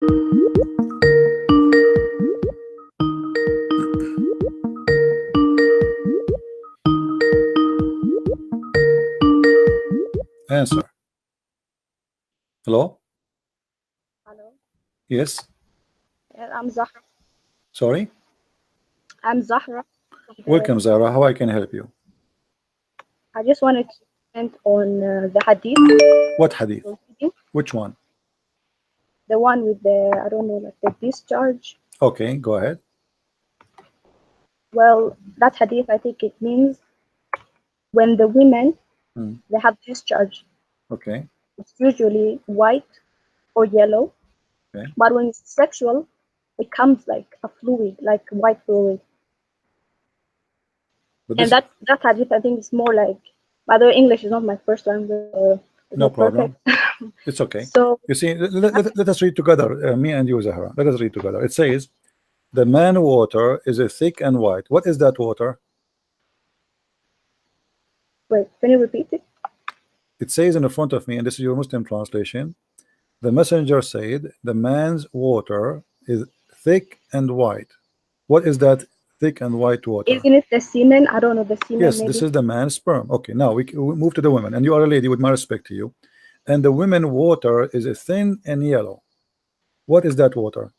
Answer. Hello? Hello. Yes? I'm Zahra. Sorry? I'm Zahra. Welcome, Zara. How I can help you? I just wanted to comment on the hadith. What hadith? Which one? The one with the, I don't know, like the discharge. Okay, go ahead. Well, that hadith, I think it means when the women, they have discharge. Okay. It's usually white or yellow. Okay. But when it's sexual, it comes like a fluid, like white fluid. And that hadith, I think, is more like, by the way, English is not my first language. It's no not problem. Perfect. It's okay. So you see, let us read together, me and you, Zahra. Let us read together. It says, the man water is a thick and white. What is that water? wait, can you repeat it? It says in the front of me, and this is your Muslim translation, the messenger said, the man's water is thick and white. What is that thick and white water? Isn't it the semen? I don't know, the semen. Yes, maybe. this is the man's sperm. Okay, now we move to the women, and you are a lady, with my respect to you. And the women water is a thin and yellow. What is that water?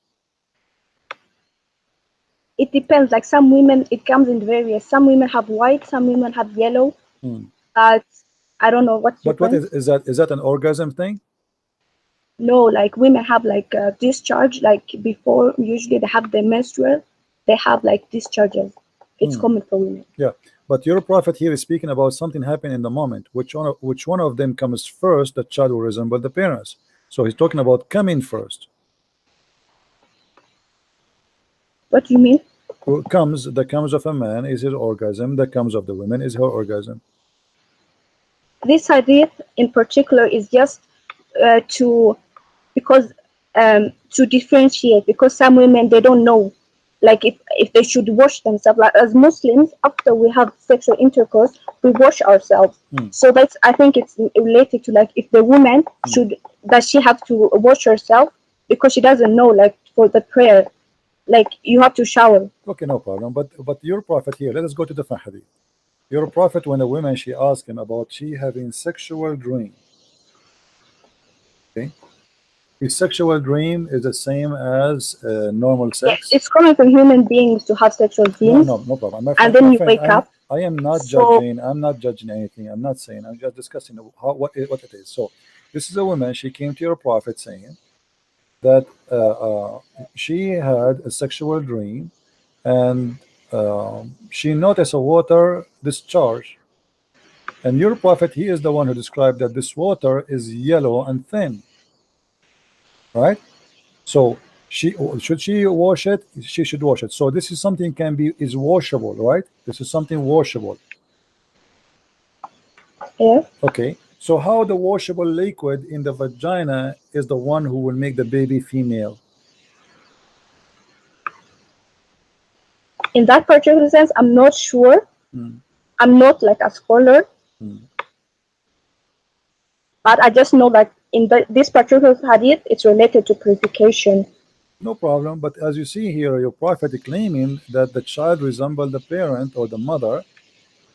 It depends. Like some women, it comes in various. Some women have white, some women have yellow. But I don't know what's. But what is that? Is that an orgasm thing? No, like women have like discharge. Like before, usually they have the menstrual. They have like discharges. It's common for women. Yeah, but your prophet here is speaking about something happening in the moment. Which one of them comes first? The child will resemble the parents. So he's talking about coming first. What do you mean? The comes of a man is his orgasm. The comes of the women is her orgasm. This hadith in particular is just to differentiate, because some women, they don't know like if they should wash themselves. Like as Muslims, after we have sexual intercourse, we wash ourselves. So that's, I think it's related to like if the woman does she have to wash herself, because she doesn't know, like for the prayer, like you have to shower. Okay, no problem. But your prophet here, let us go to the hadith. Your prophet, when a woman, she asked him about she having sexual dream. Okay, his sexual dream is the same as normal sex. Yes, it's common for human beings to have sexual dreams. No problem. My friend, and then you wake up. I am not judging. I'm not judging anything. I'm not saying. I'm just discussing what it is. So, this is a woman. She came to your prophet saying that she had a sexual dream, and she noticed a water discharge. And your prophet, he is the one who described that this water is yellow and thin, right? So should she wash it? She should wash it. So this is something is washable, right? This is something washable. Yeah. Okay. So how the washable liquid in the vagina is the one who will make the baby female? In that particular sense, I'm not sure. I'm not like a scholar. But I just know that in this particular hadith, it's related to purification. No problem. But as you see here, your prophet is claiming that the child resembled the parent or the mother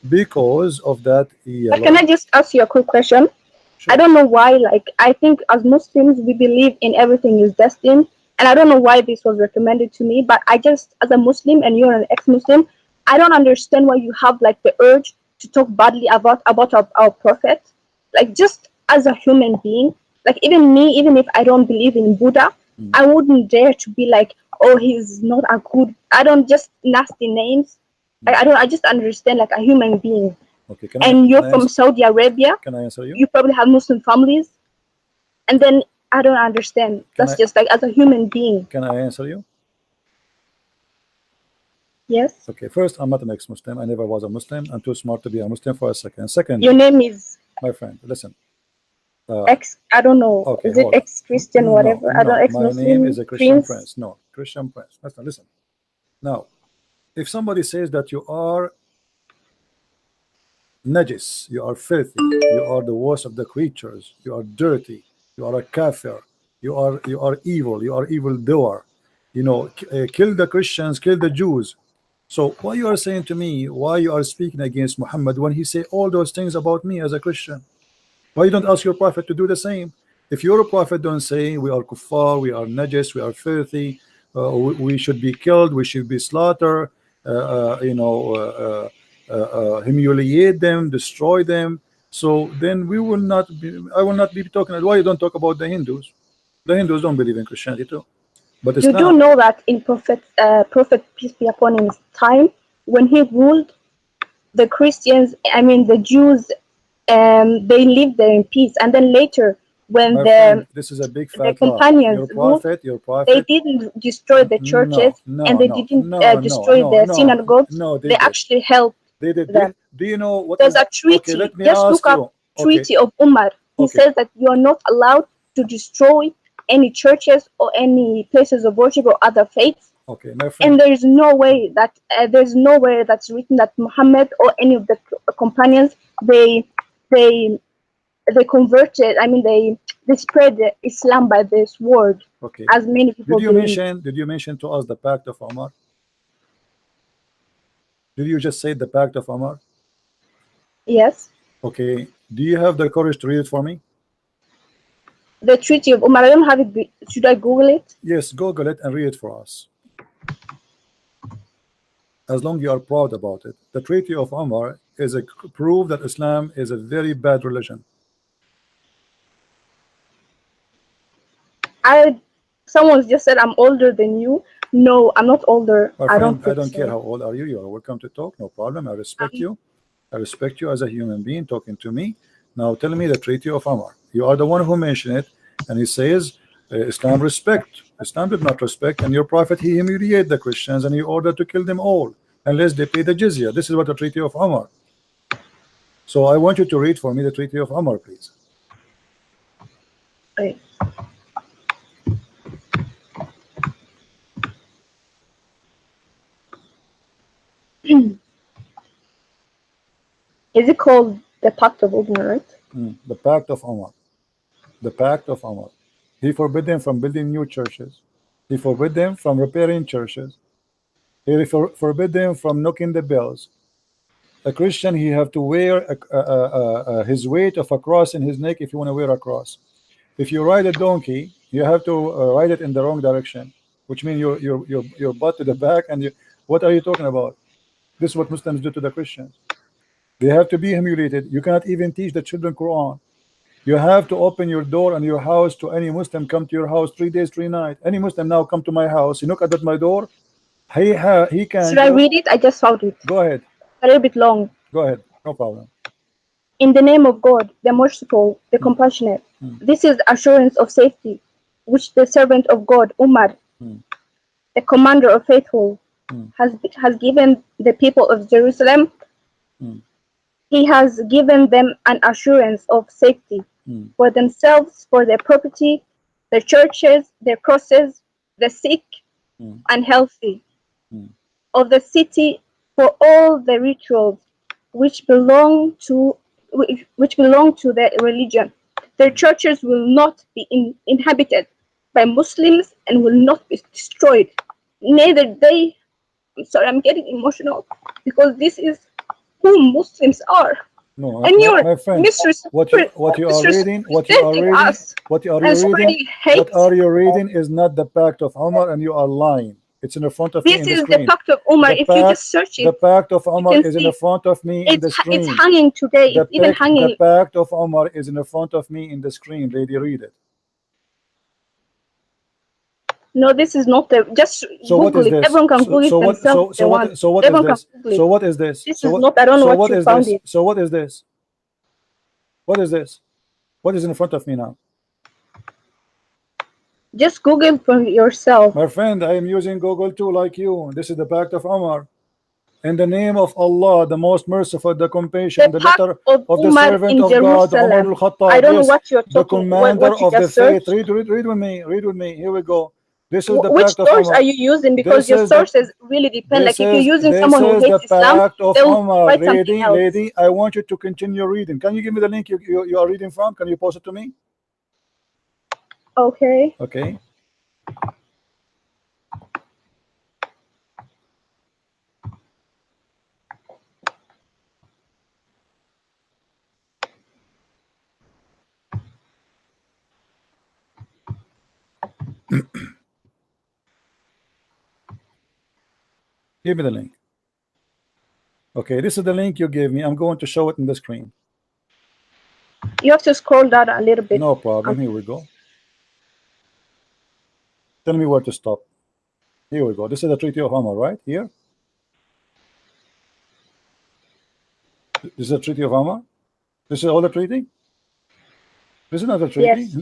because of that yellow. Can I just ask you a quick question? Sure. I don't know why, like, I think as Muslims, we believe in everything is destined. And I don't know why this was recommended to me, but I just, as a Muslim, and you're an ex-Muslim, I don't understand why you have like the urge to talk badly about our prophet. Like, just as a human being, like even me, even if I don't believe in Buddha, I wouldn't dare to be like, oh, he's not a good, I don't, just nasty names. I just understand like a human being. Okay, you're from Saudi Arabia. Can I answer you? You probably have Muslim families. And then I don't understand. That's just like as a human being. Can I answer you? Yes. Okay, first, I'm not an ex-Muslim. I never was a Muslim. I'm too smart to be a Muslim for a second. Second, your name is? My friend, listen. I don't know. Okay, is it ex-Christian, whatever? No, I don't ex-Muslim. My name is a Christian prince. No, Christian prince. Listen. Now, if somebody says that you are najis, you are filthy, you are the worst of the creatures, you are dirty, you are a kafir, you are evil, you are evil doer, you know, kill the Christians, kill the Jews. So why you are saying to me, why you are speaking against Muhammad when he say all those things about me as a Christian? Why you don't ask your prophet to do the same? If your prophet don't say we are kuffar, we are najis, we are filthy, we should be killed, we should be slaughtered, you know, humiliate them, destroy them, so then we will not be, I will not be talking. Why you don't talk about the Hindus? The Hindus don't believe in Christianity too, but You do Islam. know that in Prophet peace be upon him's time, when he ruled, the Christians, I mean the Jews, they lived there in peace. And then later, when My friend, this is a big the fat lie. companions ruled, Your they prophet, didn't destroy the churches, no, no, and they no, didn't no, no, destroy no, the no, synagogues. no, They they did. actually helped They did. them. Do you know what There's is? a Okay, treaty. let me Just look ask up you. Okay, treaty of Umar. He okay, says that you are not allowed to destroy any churches or any places of worship or other faiths. okay, my And friend. there is no way that there's nowhere that's written that Muhammad or any of the companions they they converted. I mean they spread Islam by this word, Okay, as many people believe. did you mention to us the Pact of Umar? Did you just say the Pact of Umar? Yes, Okay, do you have the courage to read it for me? the treaty of Umar. I don't have it. Should I Google it? Yes, Google it and read it for us. As long you are proud about it. The Treaty of Umar is a proof that Islam is a very bad religion. Someone just said I'm older than you. No, I'm not older. My I don't friend, I think don't care so. how old are you. You are welcome to talk. No problem. I respect Um, you. I respect you as a human being talking to me. Now tell me the Treaty of Umar. You are the one who mentioned it, and he says Islam respect. Islam did not respect, and your prophet he humiliated the Christians and he ordered to kill them all unless they pay the jizya. This is what the Treaty of Umar. So I want you to read for me the Treaty of Umar, please. wait. Is it called the Pact of Umar, right? The Pact of Umar. The Pact of Umar. He forbid them from building new churches. He forbid them from repairing churches. He forbid them from knocking the bells. A Christian, he have to wear his weight of a cross in his neck if you want to wear a cross. If you ride a donkey, you have to ride it in the wrong direction, which means your butt to the back. And what are you talking about? This is what Muslims do to the Christians. They have to be humiliated. You cannot even teach the children Quran. You have to open your door and your house to any Muslim come to your house 3 days, 3 nights. Any Muslim now come to my house, you knock at my door, he can Should I go. read it? I just found it. Go ahead. A little bit long. Go ahead. No problem. In the name of God, the merciful, the Mm, compassionate, mm, this is assurance of safety, which the servant of God, Umar, mm, the commander of faithful, mm, has given the people of Jerusalem. mm, He has given them an assurance of safety mm, for themselves, for their property, their churches, their crosses, the sick mm, and healthy, mm, of the city, for all the rituals which belong to their religion. Their churches will not be inhabited by Muslims and will not be destroyed. Neither they. I'm sorry, I'm getting emotional because this is who Muslims are, no, and you're my friend, what you are reading, misrepresenting us and spreading what hate. are you reading is not the Pact of Umar, and you are lying. It's in front of me This in the is the screen. Pact of Umar. The If you pact, just search the it, Pact of you Umar can is in see front of me in the it's screen. hanging today. It's even The hanging. Pact of Umar is in front of me in the screen. Lady, read it. No, this is not the. Just So what Google is it. this? Everyone can Google it themselves if they want. So what is Everyone can this? Google it. So what is this? This is not. I don't know So what what you is found this? it. So what is this? What is this? What is in front of me now? Just Google for yourself. My friend, I am using Google too, like you. This is the Pact of Umar. In the name of Allah, the most merciful, the compassion, The the Pact letter of of the Umar servant in of God, Umar Jerusalem. I al-Khattab. don't know Yes, what you're the talking. commander What you of the just faith. searched. Read with me. Read with me. Here we go. This is the Which Pact of source are Umar. you using? Because This your is the sources really depend. Like if you're using this someone who is the hates Islam, Pact of they will Umar. write something else. Lady, I want you to continue reading. Can you give me the link you are reading from? Can you post it to me? Okay. Okay. Give me the link. Okay, this is the link you gave me. I'm going to show it in the screen. You have to scroll down a little bit. No problem. Here we go. Tell me where to stop. Here we go. This is the Treaty of Umar, right? Here. This is the Treaty of Umar. This is all the treaty. This is not a treaty. Yes.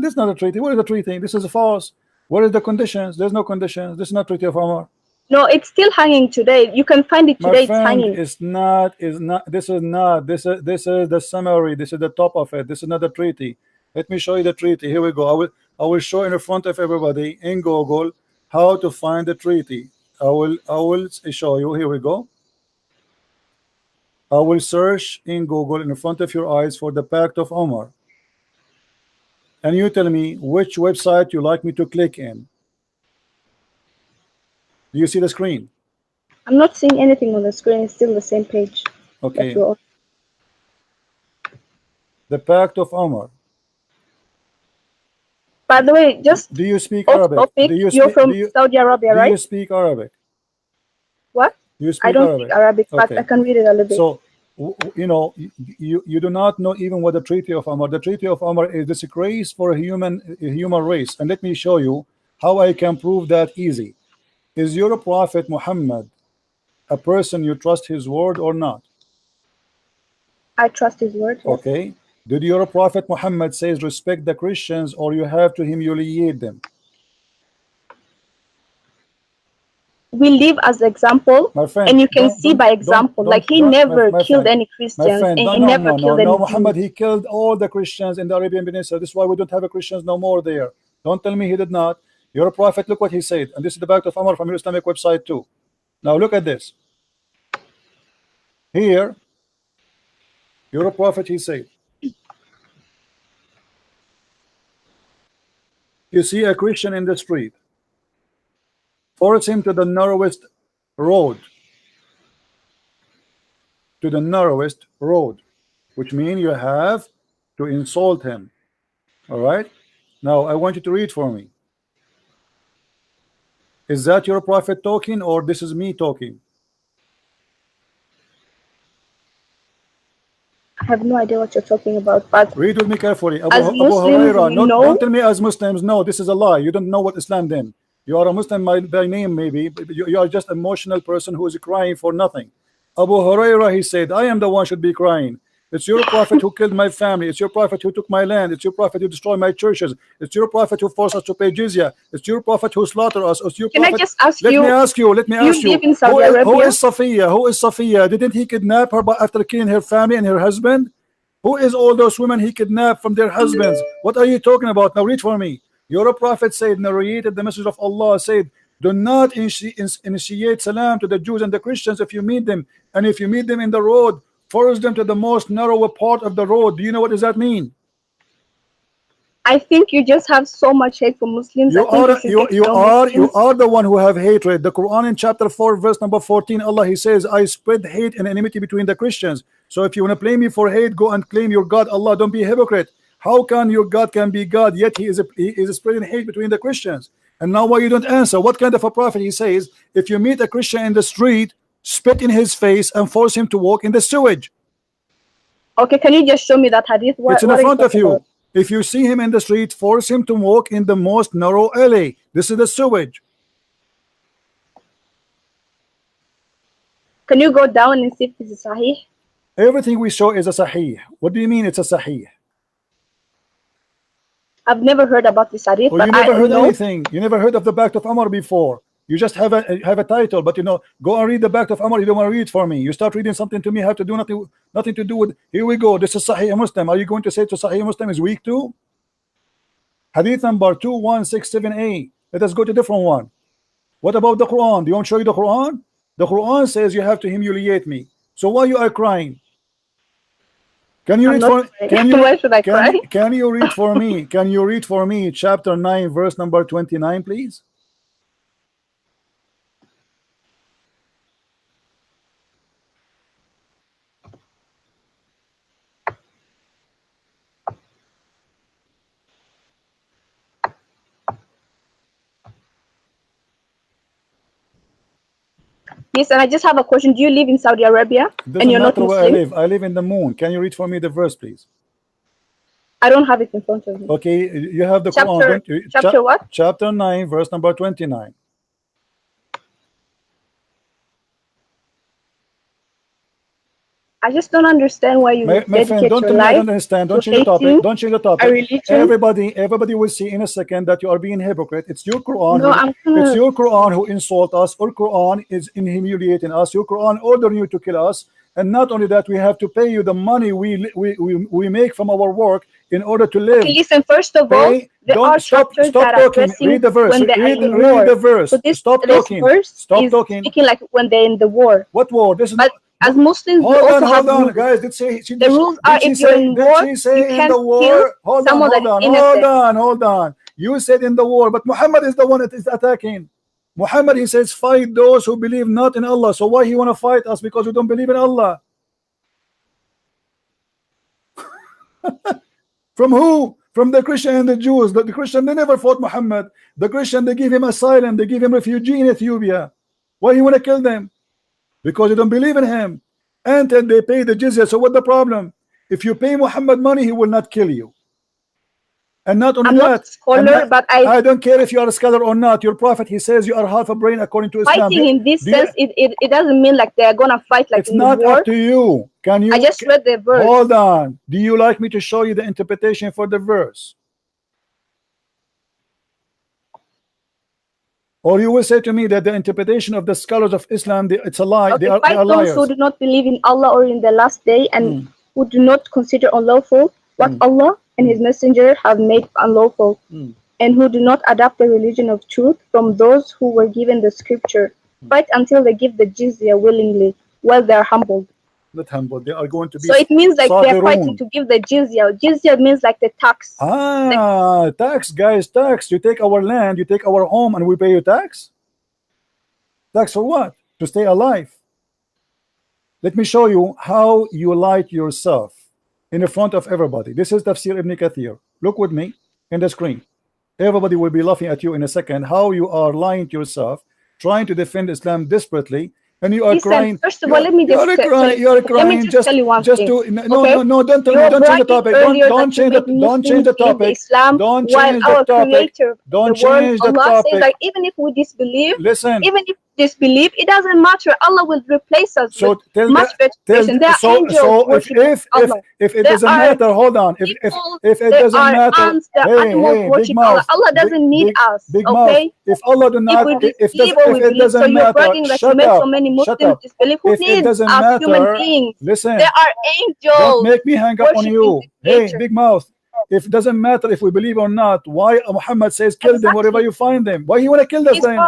This is not a treaty. What is the treaty? This is false. What is the conditions? There's no conditions. This is not Treaty of Umar. No, it's still hanging today. You can find it today. My friend, it's hanging. it's not. Is not. This is not. This is the summary. This is the top of it. This is not the treaty. Let me show you the treaty. Here we go. I will show in front of everybody in Google how to find the treaty. I will show you. Here we go. I will search in Google in front of your eyes for the Pact of Umar. And you tell me which website you like me to click in. Do you see the screen? I'm not seeing anything on the screen. It's still the same page. Okay. The Pact of Umar. By the way, just do you speak Arabic? Topic, you're from Saudi Arabia, right? Do you speak Arabic? What? Do you speak I don't Arabic? speak Arabic, but Okay. I can read it a little bit. So, you know, you do not know even what the Treaty of Umar. The Treaty of Umar is disgrace for a human race. And let me show you how I can prove that easy. Is your Prophet Muhammad a person you trust his word or not? I trust his word. Yes. Okay. Did your Prophet Muhammad says respect the Christians or you have to humiliate them? We live as example, my friend, and you can see by example, like he never killed any Christians, and he never killed any Jews. Muhammad, he killed all the Christians in the Arabian Peninsula. This is why we don't have a Christians no more there. Don't tell me he did not. Your Prophet, look what he said, and this is the Pact of Umar from your Islamic website too. Now look at this. Here, your Prophet, he said, you see a Christian in the street, force him to the narrowest road. To the narrowest road, which means you have to insult him. All right. Now I want you to read for me. Is that your Prophet talking or this is me talking? I have no idea what you're talking about, but read with me carefully. Abu Muslims, Huraira, don't tell me as Muslims. No, this is a lie. You don't know what Islam then. You are a Muslim by name, maybe. You are just an emotional person who is crying for nothing. Abu Huraira, he said, I am the one should be crying. It's your Prophet who killed my family. It's your Prophet who took my land. It's your Prophet who destroyed my churches. It's your Prophet who forced us to pay jizya. It's your Prophet who slaughtered us. It's your Can Prophet. I just ask Let you? me ask you. Let me ask you. Who is Safiya? Who is Safiya? Didn't he kidnap her after killing her family and her husband? Who is all those women he kidnapped from their husbands? What are you talking about? Now read for me. Your Prophet said, narrated the message of Allah, said, do not initiate salam to the Jews and the Christians if you meet them. And if you meet them in the road, force them to the most narrow part of the road. Do you know what does that mean? I think you just have so much hate for Muslims. You are the one who have hatred. The Quran in chapter 4 verse number 14, Allah he says, I spread hate and enmity between the Christians. So if you want to blame me for hate, go and claim your God Allah. Don't be a hypocrite. How can your God can be God yet he is spreading hate between the Christians? And now why you don't answer? What kind of a prophet? He says, if you meet a Christian in the street, spit in his face and force him to walk in the sewage. Okay, can you just show me that hadith? It's in front of you. If you see him in the street, force him to walk in the most narrow alley. This is the sewage. Can you go down and see if this is sahih? Everything we show is a sahih. What do you mean it's a sahih? I've never heard about this hadith. Well, you never heard anything. You never heard of the Pact of Umar before. You just have a title, but you know, go and read the Pact of Umar. You don't want to read for me. You start reading something to me, have to do nothing to do with. Here we go. This is Sahih Muslim. Are you going to say to Sahih Muslim is weak too? Hadith number 2167a. Let us go to different one. What about the Quran? Do you want to show you the Quran? The Quran says you have to humiliate me. So why you are crying? Can you I'm read not for crying. can you Why should I cry? can you read for me? Can you read for me chapter 9 verse number 29, please? Yes, and I just have a question. Do you live in Saudi Arabia It and doesn't you're not matter where I Muslim? live. I live in the moon. Can you read for me the verse, please? I don't have it in front of me. Okay, you have the Quran, Chapter don't you? chapter what? Chapter 9, verse number 29. I just don't understand why you My would friend, dedicate don't your tell me I life don't understand. Don't to change the topic. hating Don't change the a topic. religion. Everybody will see in a second that you are being hypocrite. It's your Quran No, who I'm it's gonna. your Quran who insult us. Or Quran is in humiliating us. Your Quran ordering you to kill us. And not only that, we have to pay you the money we make from our work in order to live. Okay, listen. First of all, Pay. there are Don't chapters stop that are talking. addressing Read the verse. when they are in Read war. the verse. So Stop this talking. verse Stop is talking. speaking like when they're in the war. What war? This is But not. as Muslims, we also have Hold on, rules. guys. The rules are if you're in Did war, she you say in can't the kill war? someone that is innocent. Hold on. You said in the war, but Muhammad is the one that is attacking. Muhammad, he says, fight those who believe not in Allah. So why he want to fight us? Because we don't believe in Allah. From who? From the Christian and the Jews. The Christian, they never fought Muhammad. The Christian, they give him asylum. They give him refugee in Ethiopia. Why he want to kill them? Because you don't believe in him. Until they pay the jizya. So what the problem? If you pay Muhammad money, he will not kill you. And not only I'm that, not a scholar, but I don't care if you are a scholar or not. Your prophet, he says you are half a brain according to Islam. fighting in this sense, it doesn't mean like they're gonna fight like It's in the not war. up to you. Can you? I just read the verse. Hold on. Do you like me to show you the interpretation for the verse? Or you will say to me that the interpretation of the scholars of Islam, it's a lie. Okay, They are fight liars. those who do not believe in Allah or in the last day and who do not consider unlawful what Allah and His Messenger have made unlawful, and who do not adopt the religion of truth from those who were given the scripture. Fight until they give the jizya willingly, while they are humbled. Not humble. They are going to be. So it means like they're fighting صاغرون. to give the jizya. Jizya means like the tax. Tax, guys, tax. You take our land, you take our home, and we pay you tax. Tax for what? To stay alive. Let me show you how you lie to yourself in the front of everybody. This is Tafsir Ibn Kathir. Look with me in the screen. Everybody will be laughing at you in a second. How you are lying to yourself, trying to defend Islam desperately. And you are crying. First of all, let me just tell you one thing. No, don't change the topic. Don't change the topic. Islam, Don't while change our the topic. Creator, Don't the world, change the Allah topic. says like even if we disbelieve, Listen. even if disbelieve, it doesn't matter. Allah will replace us with much better person. There are angels worshiping Allah. If it doesn't matter, hold on. If it doesn't matter, ants, animals worship Allah. Allah doesn't need us. Big okay? Mouth. If Allah do not, if it doesn't so you're bragging that you made so many Muslims disbelieve. Who needs us human beings? Listen. There are angels. Don't make me hang up on you. Hey, Big Mouth. If it doesn't matter if we believe or not, why Muhammad says kill them wherever you find them? Why he want to kill us then?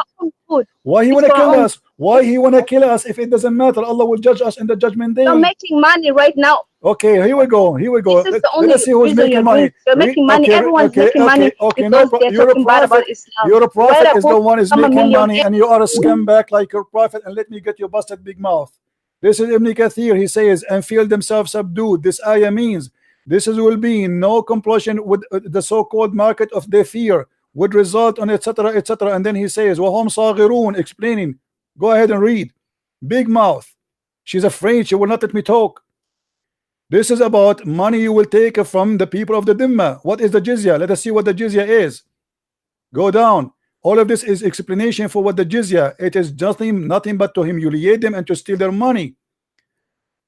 Why he want to kill us? Why he want to kill us if it doesn't matter? Allah will judge us in the judgment day. You're making money right now. Okay, here we go. This is the only Let's see who's making money. You're making money. Everyone's making money because they're talking bad about Islam. Your prophet is the one is making money, and you are a scumbag like your prophet. And let me get your busted big mouth. This is Ibn Kathir. He says, and feel themselves subdued. This ayah means this will be no compulsion with the so-called market of their fear would result on etc etc. And then he says, وَهُمْ صَاغِرُونَ, explaining. Go ahead and read. Big mouth. She's afraid. She will not let me talk. This is about money you will take from the people of the Dhimma. What is the jizya? Let us see what the jizya is. Go down. All of this is explanation for what the jizya. It is nothing but to humiliate them and to steal their money.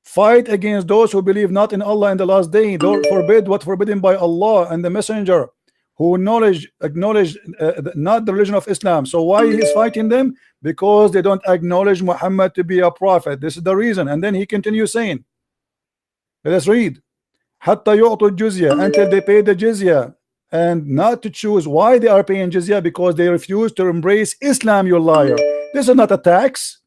Fight against those who believe not in Allah in the last day. Don't forbid what forbidden by Allah and the Messenger, who acknowledge not the religion of Islam. So why he is fighting them? Because they don't acknowledge Muhammad to be a prophet. This is the reason. And then he continues saying, let us read, حتى يعطوا الجزية, until they pay the jizya. And not to choose why they are paying jizya, because they refuse to embrace Islam, you liar. This is not a tax.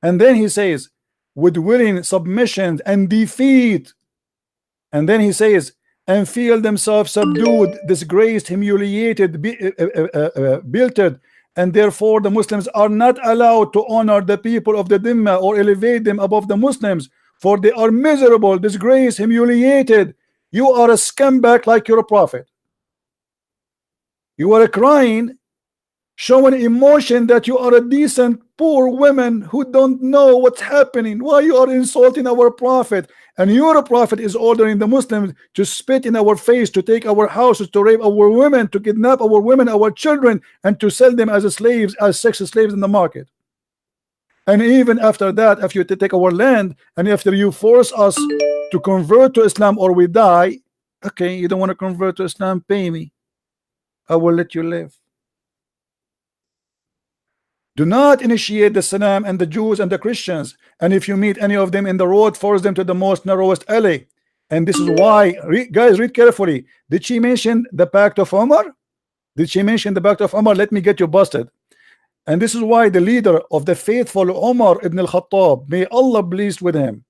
And then he says, with willing submission and defeat And then he says, and feel themselves subdued, disgraced, humiliated, belted, and therefore the Muslims are not allowed to honor the people of the Dhimma or elevate them above the Muslims, for they are miserable, disgraced, humiliated. You are a scumbag like your prophet. You are crying, showing emotion that you are a decent poor women who don't know what's happening. Why you are insulting our prophet? And your prophet is ordering the Muslims to spit in our face, to take our houses, to rape our women, to kidnap our women, our children, and to sell them as slaves, as sex slaves in the market. And even after that, if you take our land, and after you force us to convert to Islam or we die, okay, you don't want to convert to Islam, pay me, I will let you live. Do not initiate the Salam and the Jews and the Christians, and if you meet any of them in the road, force them to the most narrowest alley. And this is why, guys, read carefully. Did she mention the Pact of Umar? Did she mention the Pact of Umar? Let me get you busted. And this is why the leader of the faithful, Umar ibn al-Khattab, may Allah pleased with him,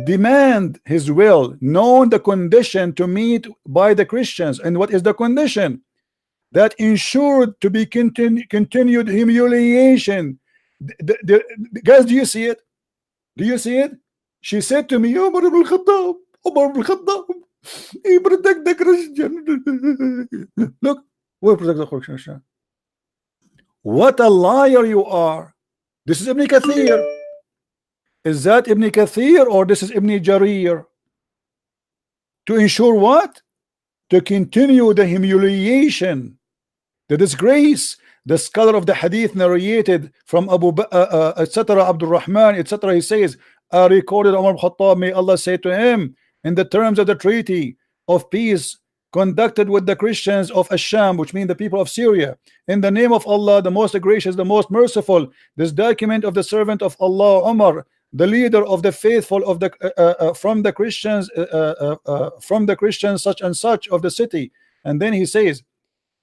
demand his will, knowing the condition to meet by the Christians. And what is the condition? That ensured to be continued humiliation. Guys, do you see it? Do you see it? She said to me, Umar ibn al-Khattab, Umar ibn al-Khattab, he protect the Christian. Look, we protect the Christian. What a liar you are. This is Ibn Kathir. Is that Ibn Kathir or this is Ibn Jarir? To ensure what? To continue the humiliation, the disgrace. The scholar of the hadith narrated from Abu etc. Abdul Rahman etc. He says, I recorded Umar ibn Khattab, may Allah say to him, in the terms of the treaty of peace conducted with the Christians of Asham, which mean the people of Syria, in the name of Allah, the most gracious, the most merciful, this document of the servant of Allah Umar, the leader of the faithful of the from the Christians such and such of the city. And then he says,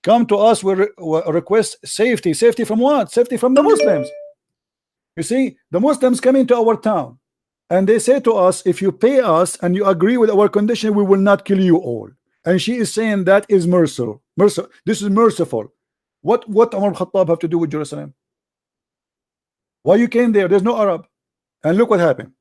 come to us with request safety. Safety from what? Safety from the Muslims. You see, the Muslims come into our town and they say to us, if you pay us and you agree with our condition, we will not kill you all. And she is saying that is merciful. This is merciful. What Umar Khattab have to do with Jerusalem? Why you came there? There's no Arab. And look what happened.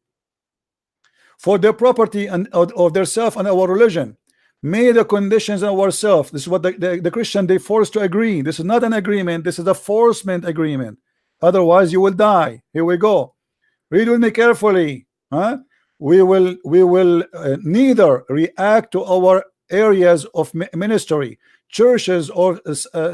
For their property and of their self and our religion, may the conditions of ourselves. This is what the Christian they forced to agree. This is not an agreement. This is a forcement agreement. Otherwise, you will die. Here we go. Read with me carefully. Huh? We will neither react to our areas of ministry, churches or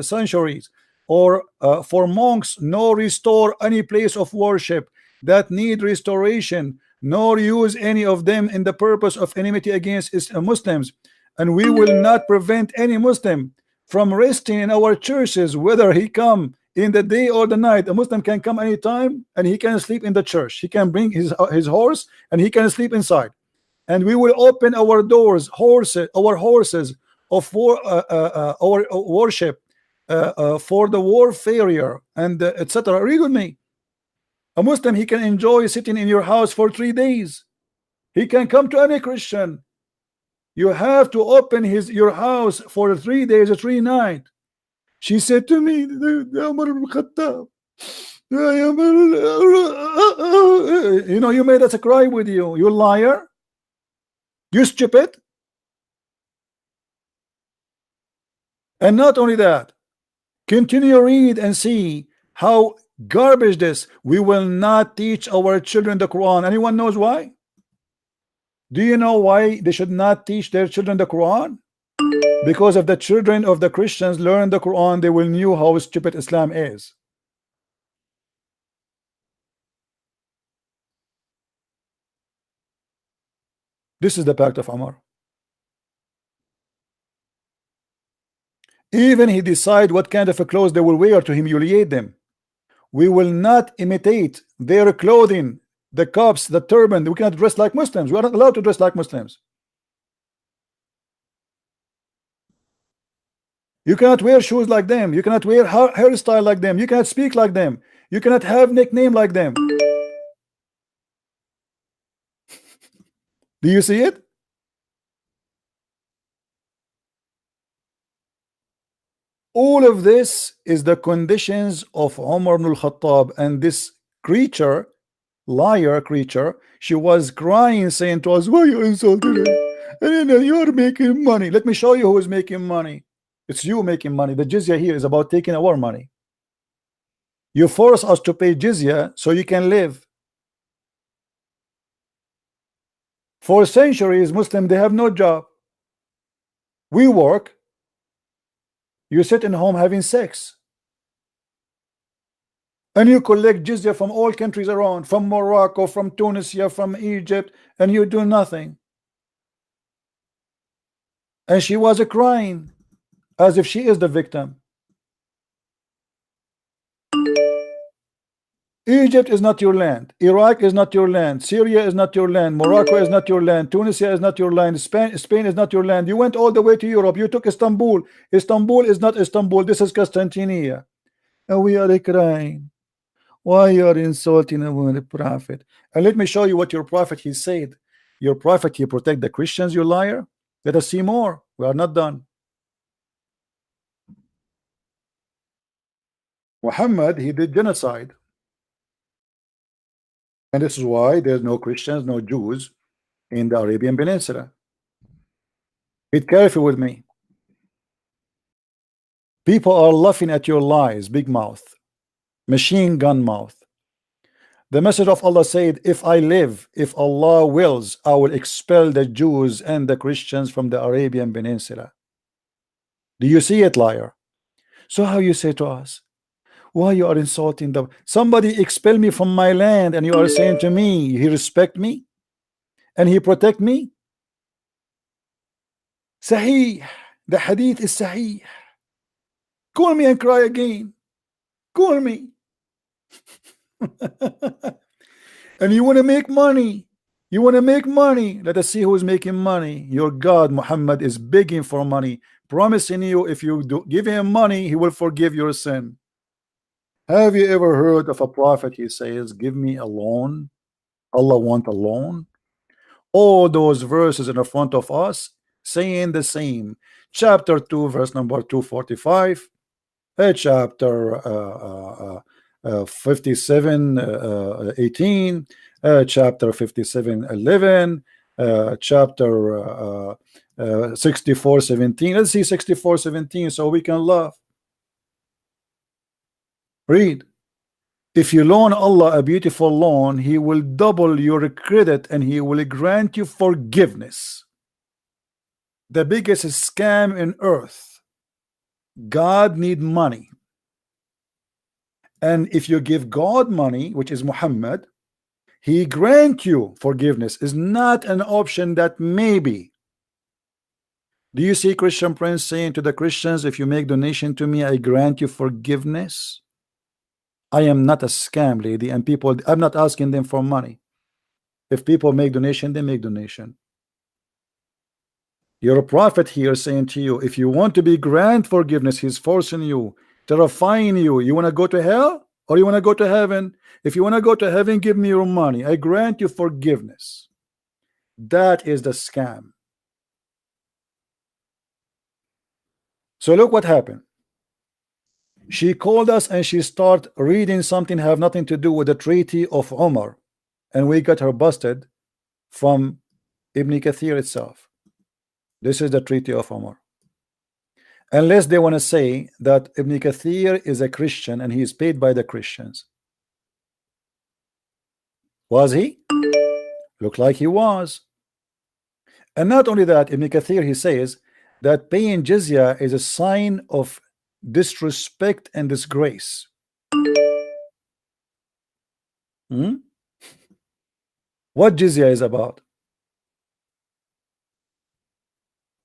sanctuaries, or for monks, nor restore any place of worship that need restoration, nor use any of them in the purpose of enmity against Muslims. And we will not prevent any Muslim from resting in our churches, whether he come in the day or the night. A Muslim can come anytime and he can sleep in the church. He can bring his horse and he can sleep inside. And we will open our doors, our horses of war, our worship for the warfare and etc. Read with me. A Muslim, he can enjoy sitting in your house for 3 days. He can come to any Christian. You have to open your house for 3 days or 3 nights. She said to me, you know, you made us cry with you. You liar. You stupid. And not only that, continue read and see how garbage this. We will not teach our children the Quran. Anyone knows why? Do you know why they should not teach their children the Quran? Because if the children of the Christians learn the Quran, they will know how stupid Islam is. This is the Pact of Umar. Even he decide what kind of a clothes they will wear to humiliate them. We will not imitate their clothing, the cups, the turban. We cannot dress like Muslims. We are not allowed to dress like Muslims. You cannot wear shoes like them. You cannot wear hairstyle like them. You cannot speak like them. You cannot have nickname like them. Do you see it? All of this is the conditions of Umar ibn al-Khattab, and this creature, liar creature, she was crying, saying to us, why you insulted her? And then you're making money. Let me show you who is making money. It's you making money. The jizya here is about taking our money. You force us to pay jizya so you can live. For centuries, Muslims, they have no job. We work. You sit in home having sex. And you collect jizya from all countries around, from Morocco, from Tunisia, from Egypt, and you do nothing. And she was crying as if she is the victim. Egypt is not your land. Iraq is not your land. Syria is not your land. Morocco is not your land. Tunisia is not your land. Spain is not your land. You went all the way to Europe. You took Istanbul. Istanbul is not Istanbul. This is Constantinople. And we are crying. Why you are insulting the prophet? And let me show you what your prophet he said. Your prophet he protect the Christians, you liar. Let us see more. We are not done. Muhammad he did genocide. And this is why there's no Christians, no Jews in the Arabian Peninsula. Be careful with me. People are laughing at your lies, big mouth, machine gun mouth. The message of Allah said, if I live, if Allah wills, I will expel the Jews and the Christians from the Arabian Peninsula. Do you see it, liar? So how you say to us, why you are insulting them? Somebody expel me from my land and you are saying to me, he respect me and he protect me? Sahih. The hadith is sahih. Call me and cry again. Call me. And you want to make money. You want to make money. Let us see who is making money. Your God Muhammad is begging for money, promising you if you do give him money, he will forgive your sin. Have you ever heard of a prophet he says, give me a loan? Allah want a loan? All those verses in the front of us saying the same. Chapter 2 verse number 245, chapter 57 18, chapter 57 11, chapter 64 17. Let's see 64 17 so we can laugh. Read. If you loan Allah a beautiful loan, he will double your credit and he will grant you forgiveness. The biggest scam in earth. God need money. And if you give God money, which is Muhammad, he grant you forgiveness. Is not an option that maybe. Do you see Christian Prince saying to the Christians, if you make donation to me, I grant you forgiveness? I am not a scam lady, and people, I'm not asking them for money. If people make donation, they make donation. You're a prophet here saying to you, if you want to be grant forgiveness, he's forcing you, terrifying you. You want to go to hell or you want to go to heaven? If you want to go to heaven, give me your money. I grant you forgiveness. That is the scam. So look what happened. She called us and she started reading something have nothing to do with the treaty of Umar, and we got her busted from Ibn Kathir itself. This is the treaty of Umar. Unless they want to say that Ibn Kathir is a Christian and he is paid by the Christians. Was he? Looked like he was. And not only that, Ibn Kathir he says that paying jizya is a sign of disrespect and disgrace. What jizya is about?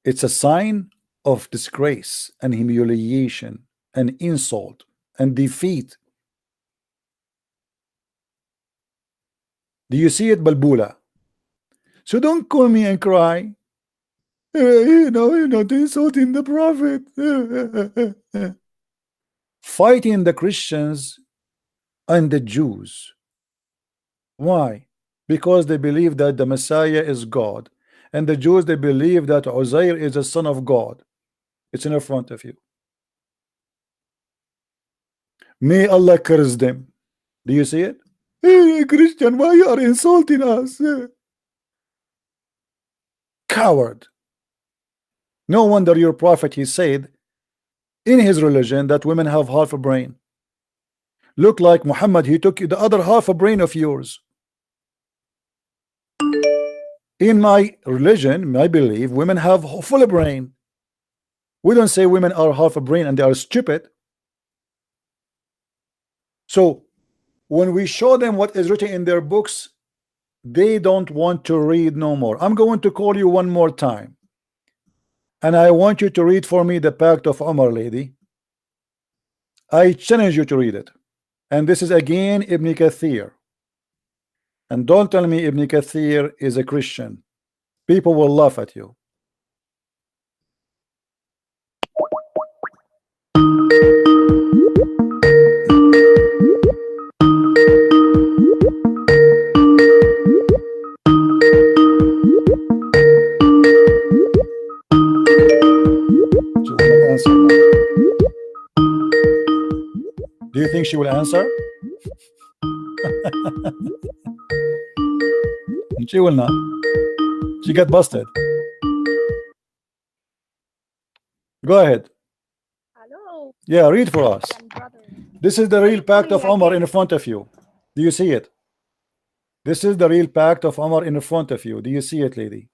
It's a sign of disgrace and humiliation and insult and defeat. Do you see it, Balbula? So don't call me and cry. You know, you're not insulting the prophet. Fighting the Christians and the Jews. Why? Because they believe that the Messiah is God, and the Jews they believe that Uzair is the son of God. It's in front of you. May Allah curse them. Do you see it? Hey, Christian, why you are insulting us? Coward. No wonder your prophet, he said in his religion that women have half a brain. Look like Muhammad, he took the other half a brain of yours. In my religion, my belief, women have full brain. We don't say women are half a brain and they are stupid. So when we show them what is written in their books, they don't want to read no more. I'm going to call you one more time, and I want you to read for me the Pact of Umar, lady. I challenge you to read it. And this is again Ibn Kathir. And don't tell me Ibn Kathir is a Christian. People will laugh at you. Do you think she will answer? She will not. She got busted. Go ahead. Hello. Yeah, read for us. This is the real Pact of Umar in front of you. Do you see it? This is the real Pact of Umar in front of you. Do you see it, lady?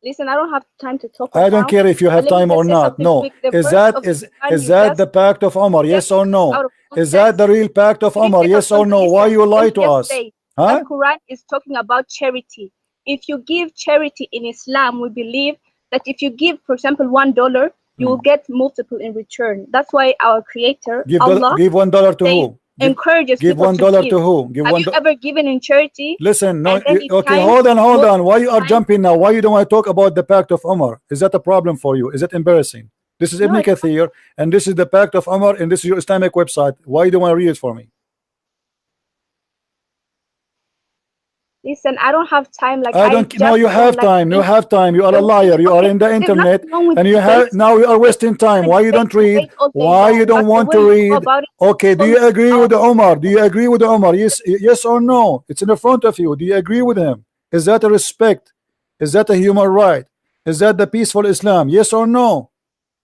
Listen, I don't have time to talk. I don't care if you have time or not. No. Is that the Pact of Umar? Yes or no? Is that the real Pact of Umar? Yes or no? Why you lie to us? Huh? The Quran is talking about charity. If you give charity in Islam, we believe that if you give, for example, $1, you will get multiple in return. That's why our Creator, Allah, give $1 to who? Encourages give people $1 to who? Give Have you ever given in charity? Listen, no, okay, hold on. Why you are jumping now? Why you don't want to talk about the Pact of Umar? Is that a problem for you? Is it embarrassing? This is Ibn Kathir, and this is the Pact of Umar, and this is your Islamic website. Why you don't want to read it for me? Listen, I don't have time. Like I don't. No, you have time. You have time. You are a liar. You are in the internet, and you have now. You are wasting time. Why you don't read? Why you don't want to read? Okay. Do you agree with Umar? Do you agree with Umar? Yes or no? It's in the front of you. Do you agree with him? Is that a respect? Is that a human right? Is that the peaceful Islam? Yes or no?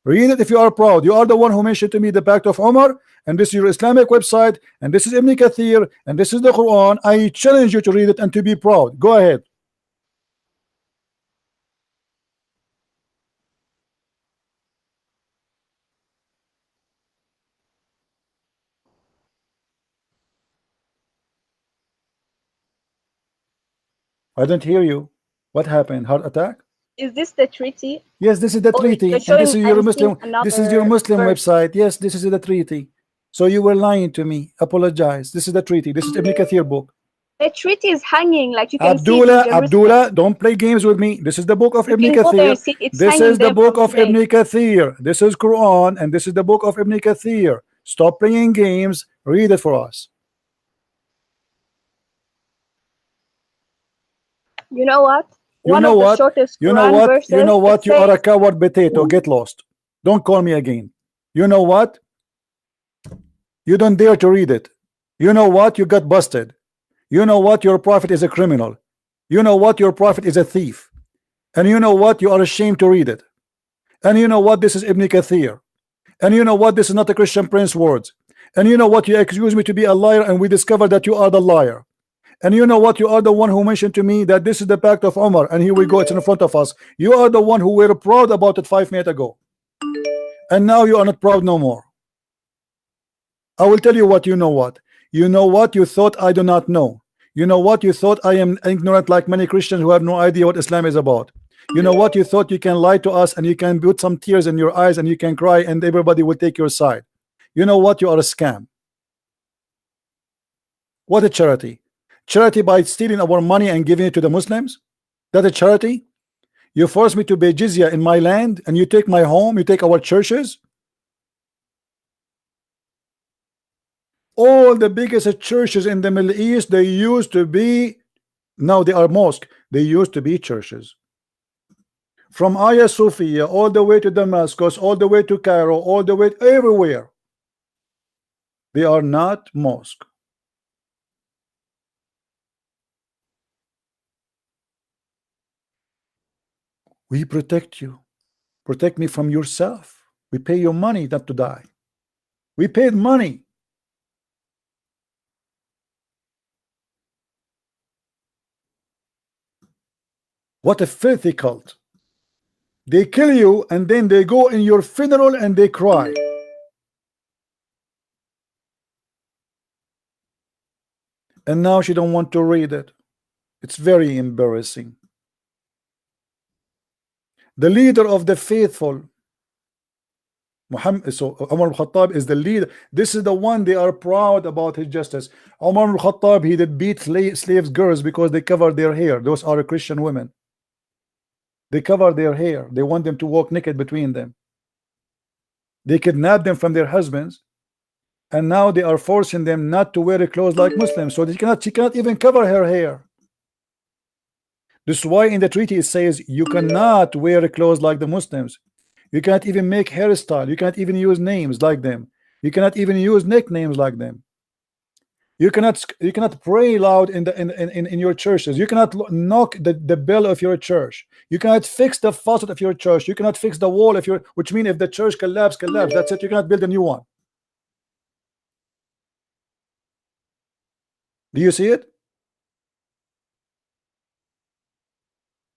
Read it if you are proud. You are the one who mentioned to me the Pact of Umar, and this is your Islamic website, and this is Ibn Kathir, and this is the Quran. I challenge you to read it and to be proud. Go ahead. I don't hear you. What happened? Heart attack? Is this the treaty? Yes, this is the treaty. And this is your Muslim. This is your Muslim website. Yes, this is the treaty. So you were lying to me. Apologize. This is the treaty. This is Ibn Kathir book. The treaty is hanging, like you can Abdullah, don't play games with me. This is the book of Ibn Kathir. This is the book of Ibn Kathir. This is Quran, and this is the book of Ibn Kathir. Stop playing games. Read it for us. You know what? You know what? You know what? You know what? You are a coward potato. Get lost. Don't call me again. You know what? You don't dare to read it. You know what? You got busted. You know what? Your prophet is a criminal. You know what? Your prophet is a thief. And you know what? You are ashamed to read it. And you know what? This is Ibn Kathir. And you know what? This is not a Christian Prince words. And you know what? You accuse me to be a liar, and we discover that you are the liar. And you know what? You are the one who mentioned to me that this is the Pact of Umar, and here we go. It's in front of us. You are the one who were proud about it 5 minutes ago, and now you are not proud no more. I will tell you what. You know what? You know what? You thought I do not know. You know what? You thought I am ignorant like many Christians who have no idea what Islam is about. You know what? You thought you can lie to us, and you can put some tears in your eyes, and you can cry, and everybody will take your side. You know what? You are a scam. What a charity. Charity by stealing our money and giving it to the Muslims? That a charity? You force me to pay jizya in my land, and you take my home, you take our churches. All the biggest churches in the Middle East, they used to be, now they are mosques, they used to be churches. From Hagia Sophia all the way to Damascus, all the way to Cairo, all the way everywhere. They are not mosque. We protect you. Protect me from yourself. We pay your money not to die. We paid money. What a filthy cult. They kill you and then they go in your funeral and they cry. And now she don't want to read it. It's very embarrassing. The leader of the faithful, Muhammad, so Umar al-Khattab is the leader. This is the one they are proud about his justice. Umar al-Khattab, he did beat slaves girls because they covered their hair. Those are Christian women. They cover their hair. They want them to walk naked between them. They kidnap them from their husbands, and now they are forcing them not to wear clothes like Muslims. So she cannot even cover her hair. This is why in the treaty it says you cannot wear clothes like the Muslims. You cannot even make hairstyle. You cannot even use names like them. You cannot even use nicknames like them. You cannot pray loud in your churches. You cannot knock the bell of your church. You cannot fix the faucet of your church. You cannot fix the wall of your, which means if the church collapse, that's it. You cannot build a new one. Do you see it?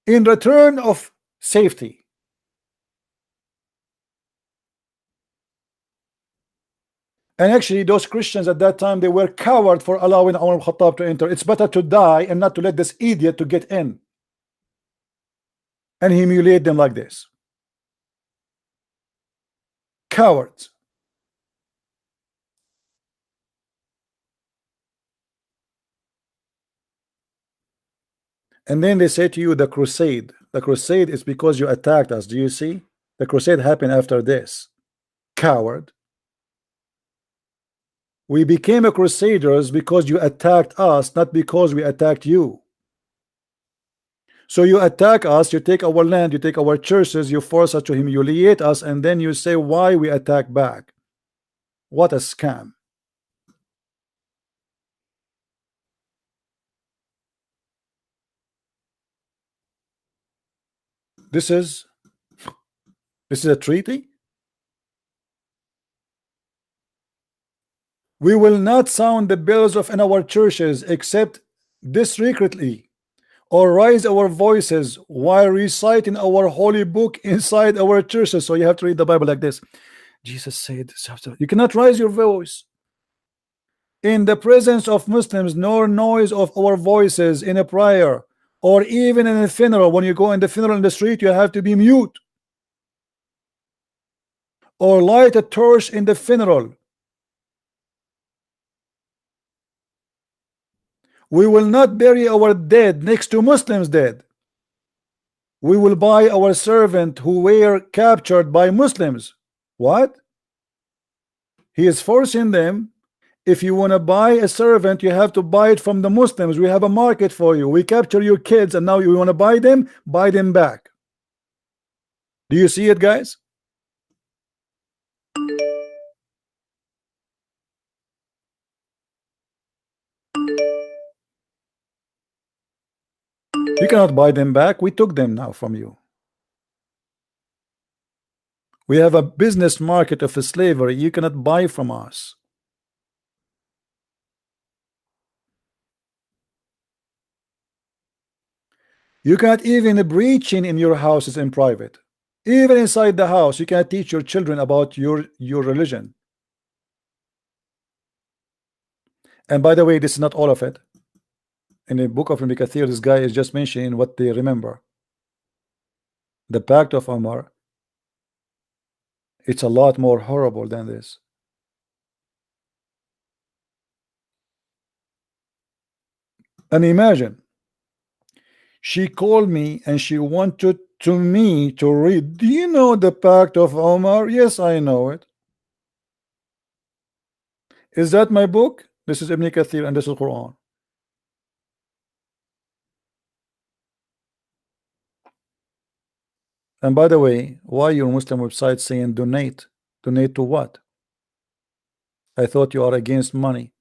In return of safety. And actually, those Christians at that time, they were coward for allowing Umar al-Khattab to enter. It's better to die and not to let this idiot to get in and humiliate them like this. Cowards. And then they say to you, the crusade. The crusade is because you attacked us. Do you see? The crusade happened after this. Coward. We became a crusaders because you attacked us, not because we attacked you. So you attack us, you take our land, you take our churches, you force us to humiliate us, and then you say why we attack back. What a scam. This is a treaty. We will not sound the bells of in our churches except discreetly, or raise our voices while reciting our holy book inside our churches. So you have to read the Bible like this. Jesus said, you cannot raise your voice in the presence of Muslims, nor noise of our voices in a prayer, or even in a funeral. When you go in the funeral in the street, you have to be mute, or light a torch in the funeral. We will not bury our dead next to Muslims dead. We will buy our servant who were captured by Muslims. What? He is forcing them. If you want to buy a servant, you have to buy it from the Muslims. We have a market for you. We capture your kids and now you want to buy them back. Do you see it, guys? You cannot buy them back. We took them now from you. We have a business market of slavery. You cannot buy from us. You cannot even preaching in your houses in private. Even inside the house, you cannot teach your children about your religion. And by the way, this is not all of it. In the book of Ibn Kathir, this guy is just mentioning what they remember. The Pact of Umar. It's a lot more horrible than this. And imagine, she called me and she wanted to me to read. Do you know the Pact of Umar? Yes, I know it. Is that my book? This is Ibn Kathir and this is Quran. And by the way, why your Muslim website saying donate? Donate to what? I thought you are against money.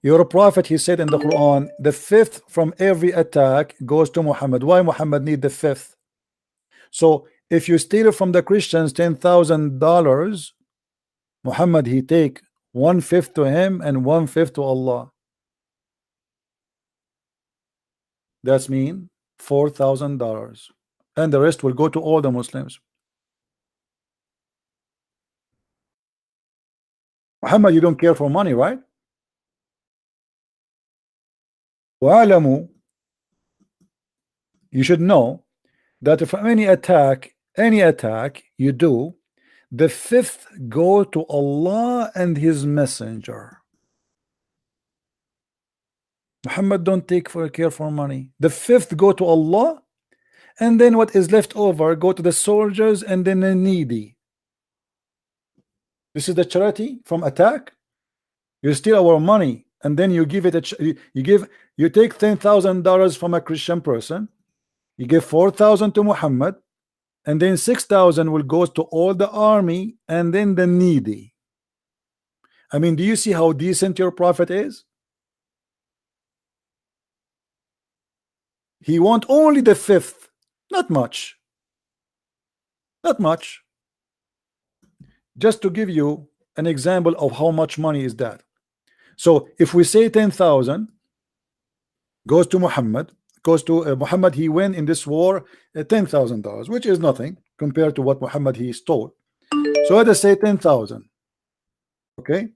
Your prophet, he said in the Quran, the fifth from every attack goes to Muhammad. Why Muhammad need the fifth? So if you steal from the Christians $10,000, Muhammad he take 1/5 to him and 1/5 to Allah. That's mean $4,000, and the rest will go to all the Muslims. Muhammad, you don't care for money, right? وَعَلَمُوا, you should know that if any attack you do, the fifth go to Allah and his messenger. Muhammad don't take care for money. The fifth go to Allah, and then what is left over go to the soldiers and then the needy. This is the charity from attack. You steal our money and then you give it you take $10,000 from a Christian person, you give 4,000 to Muhammad, and then 6,000 will go to all the army and then the needy. I mean, do you see how decent your prophet is? He want only the fifth, not much, not much. Just to give you an example of how much money is that. So if we say 10,000 goes to Muhammad, goes to Muhammad, he went in this war $10,000, which is nothing compared to what Muhammad he stole. So let us say 10,000. Okay,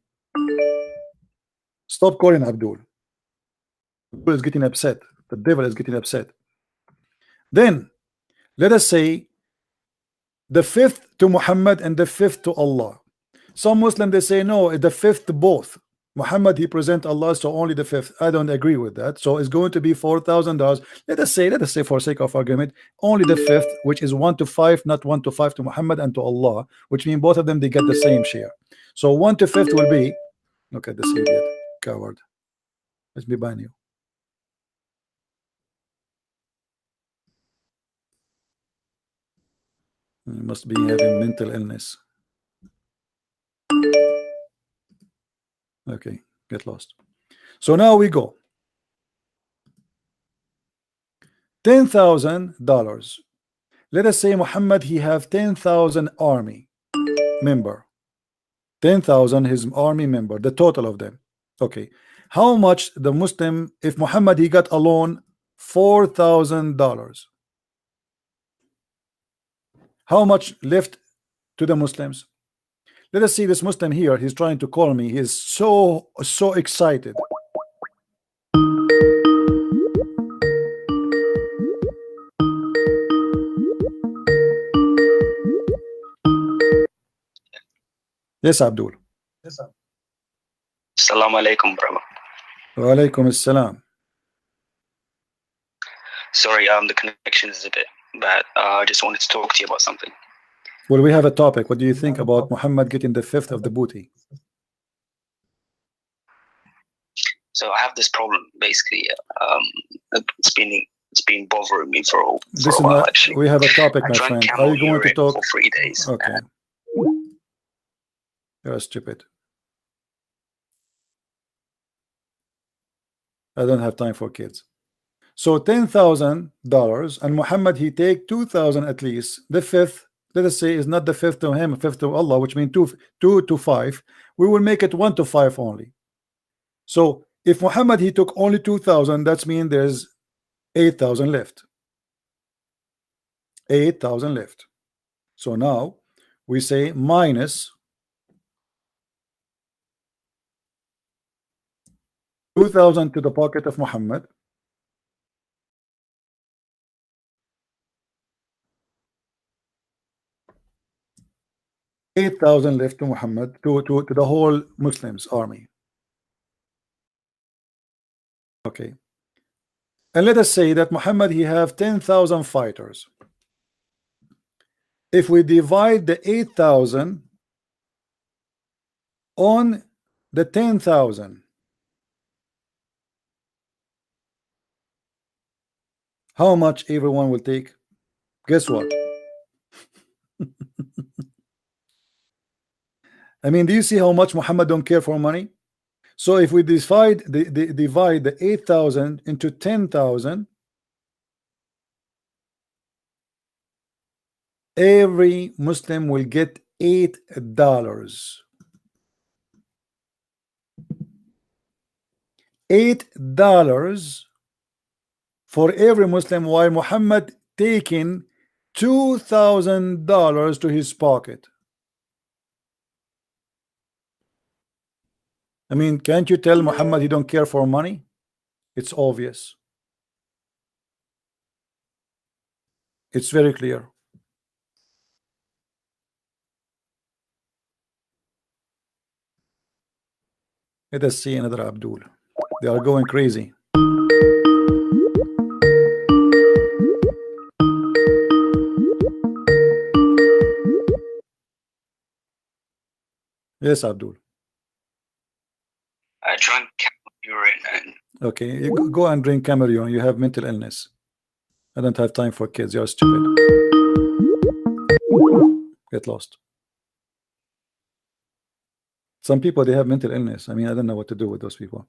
stop calling Abdul. Abdul is getting upset. The devil is getting upset. Then let us say the fifth to Muhammad and the fifth to Allah. Some Muslims they say no, the fifth to both. Muhammad he present Allah, so only the fifth. I don't agree with that. So it's going to be $4,000. Let us say for sake of argument, only the fifth, which is 1/5, not 1/5 to Muhammad and to Allah, which means both of them they get the same share. So 1/5 will be, look at this idiot, coward. Let's be by you. You must be having mental illness. Okay, get lost. So now we go. $10,000. Let us say Muhammad he have 10,000 army member. 10,000 his army member, the total of them. Okay, how much the Muslim, if Muhammad he got alone $4,000, how much left to the Muslims? Let us see this Muslim here. He's trying to call me. He's so excited. Yes, Abdul. Assalamu alaikum, brother. Wa alaikum assalam. Sorry, the connection is a bit bad. I just wanted to talk to you about something. Well, we have a topic. What do you think about Muhammad getting the fifth of the booty? So I have this problem, basically. It's been bothering me for a Listen, while, actually. we have a topic, my friend. Are you going to talk for 3 days? Okay. You're stupid. I don't have time for kids. So $10,000, and Muhammad he take 2,000 at least. The fifth, let us say, is not the fifth to him, fifth to Allah, which means 2 to 5. We will make it 1/5 only. So if Muhammad he took only 2,000, that's mean there's 8,000 left. 8,000 left. So now we say minus 2,000 to the pocket of Muhammad. $8,000 left to Muhammad, to the whole Muslims army. Okay. And let us say that Muhammad he have 10,000 fighters. If we divide the 8,000 on the 10,000, how much everyone will take? Guess what? I mean, do you see how much Muhammad don't care for money? So if we divide the 8,000 into 10,000, every Muslim will get $8. $8 for every Muslim, while Muhammad taking $2,000 to his pocket. I mean, can't you tell Muhammad he don't care for money? It's obvious. It's very clear. Let us see another Abdul. They are going crazy. Yes, Abdul. I drank urine and Okay, you go and drink Cameroon. You have mental illness. I don't have time for kids. You're stupid. Get lost. Some people, they have mental illness. I mean, I don't know what to do with those people.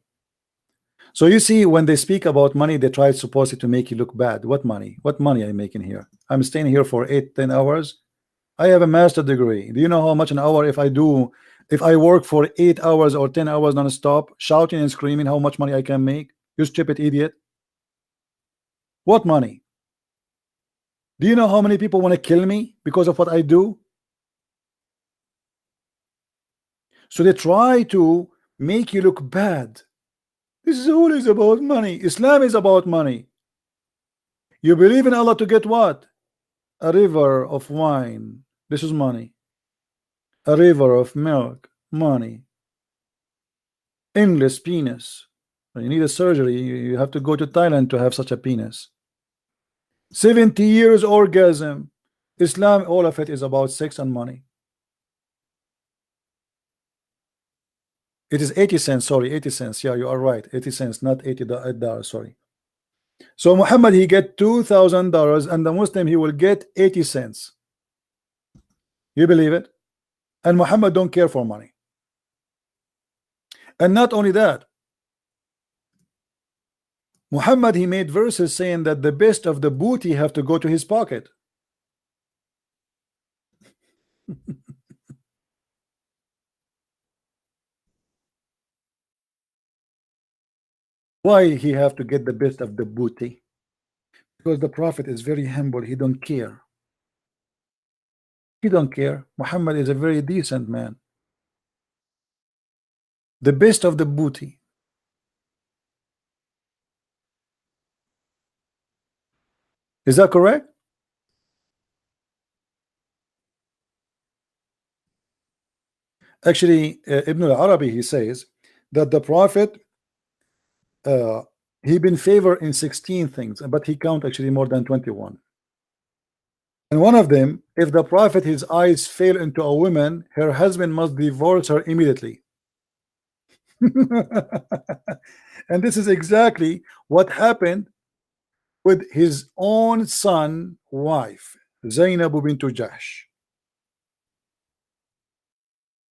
So you see, when they speak about money, they try supposedly to make you look bad. What money? What money am I making here? I'm staying here for 8-10 hours. I have a master degree. Do you know how much an hour if I work for 8 hours or 10 hours non-stop, shouting and screaming, how much money I can make? You stupid idiot. What money? Do you know how many people want to kill me because of what I do? So they try to make you look bad. This is always about money. Islam is about money. You believe in Allah to get what? A river of wine. This is money. A river of milk. Money. Endless penis. When you need a surgery, you have to go to Thailand to have such a penis. 70 years orgasm. Islam, all of it is about sex and money. It is 80 cents, sorry, 80 cents. Yeah, you are right. 80 cents, not $80, sorry. So Muhammad, he get $2,000, and the Muslim, he will get 80 cents. You believe it? And Muhammad don't care for money. And not only that, Muhammad, he made verses saying that the best of the booty have to go to his pocket. Why he have to get the best of the booty? Because the Prophet is very humble. He don't care. He don't care. Muhammad is a very decent man. The best of the booty. Is that correct? Actually, Ibn al-Arabi, he says that the Prophet, he been favored in 16 things, but he count actually more than 21. And one of them, if the Prophet his eyes fail into a woman, her husband must divorce her immediately. And this is exactly what happened with his own son wife, Zainab bint Jahsh.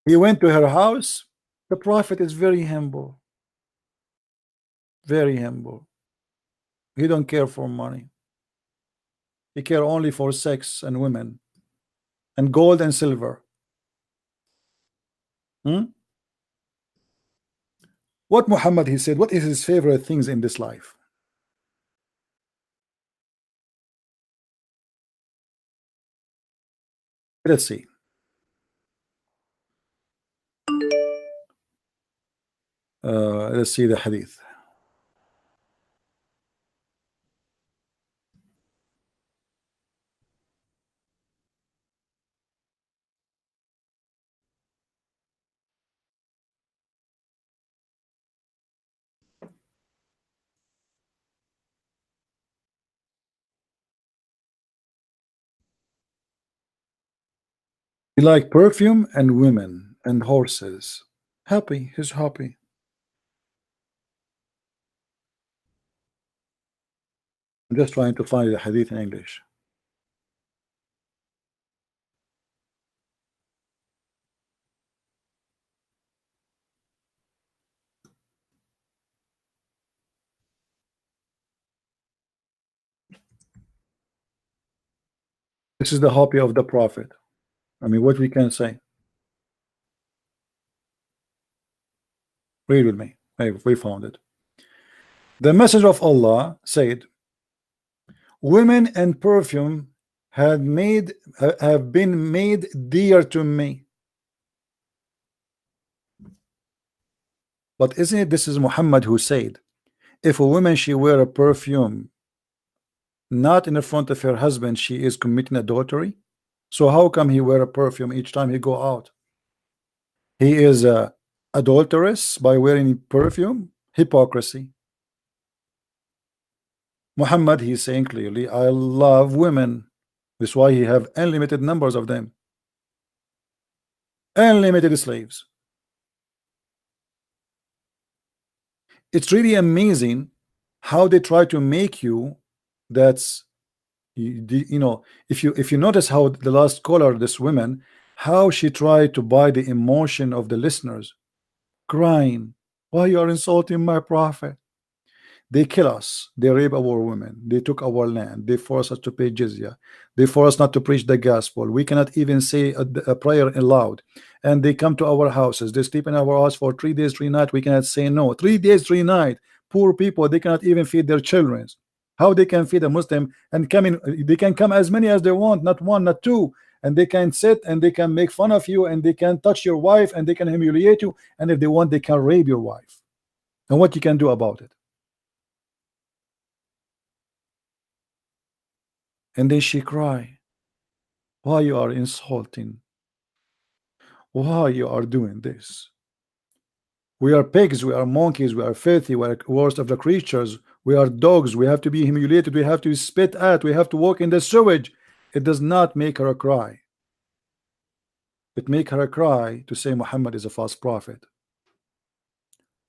He went to her house. The Prophet is very humble, very humble. He don't care for money. He care only for sex and women and gold and silver. What Muhammad, he said, what is his favorite things in this life? Let's see. Let's see the hadith. He like perfume and women and horses. Happy, he's happy. I'm just trying to find the hadith in English. This is the hobby of the Prophet. I mean, what we can say? Read with me. Hey, we found it. The Messenger of Allah said, women and perfume have been made dear to me. But isn't it, this is Muhammad who said, if a woman she wear a perfume not in the front of her husband, she is committing adultery? So how come he wear a perfume each time he go out? He is a adulteress by wearing perfume? Hypocrisy. Muhammad, he's saying clearly, I love women. That's why he have unlimited numbers of them. Unlimited slaves. It's really amazing how they try to make you, that's you know, if you notice how the last caller, this woman, how she tried to buy the emotion of the listeners, crying, why you are insulting my prophet? They kill us, they rape our women, they took our land, they force us to pay jizya, they force us not to preach the gospel, we cannot even say a prayer aloud, and they come to our houses, they sleep in our house for 3 days 3 nights, we cannot say no. 3 days 3 nights, poor people, they cannot even feed their children. How they can feed a Muslim? And come in, they can come as many as they want, not one, not two, and they can sit and they can make fun of you, and they can touch your wife, and they can humiliate you, and if they want they can rape your wife. And what you can do about it? And then she cry, why you are insulting, why you are doing this? We are pigs, we are monkeys, we are filthy, we are worst of the creatures, we are dogs, we have to be humiliated, we have to spit at, we have to walk in the sewage. It does not make her cry. It make her cry to say Muhammad is a false prophet.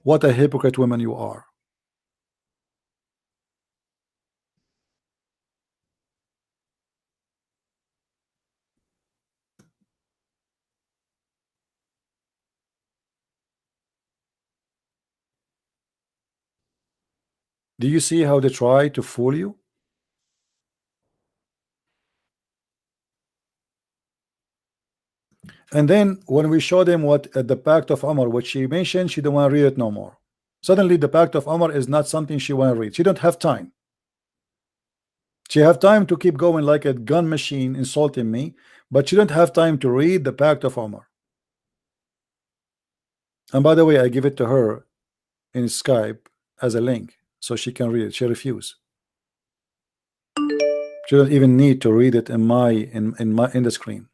What a hypocrite woman you are. Do you see how they try to fool you? And then when we show them what the Pact of Umar, what she mentioned, she don't want to read it no more. Suddenly the Pact of Umar is not something she want to read. She don't have time. She have time to keep going like a gun machine insulting me, but she don't have time to read the Pact of Umar. And by the way, I give it to her in Skype as a link so she can read it. She refused. She don't even need to read it in the screen.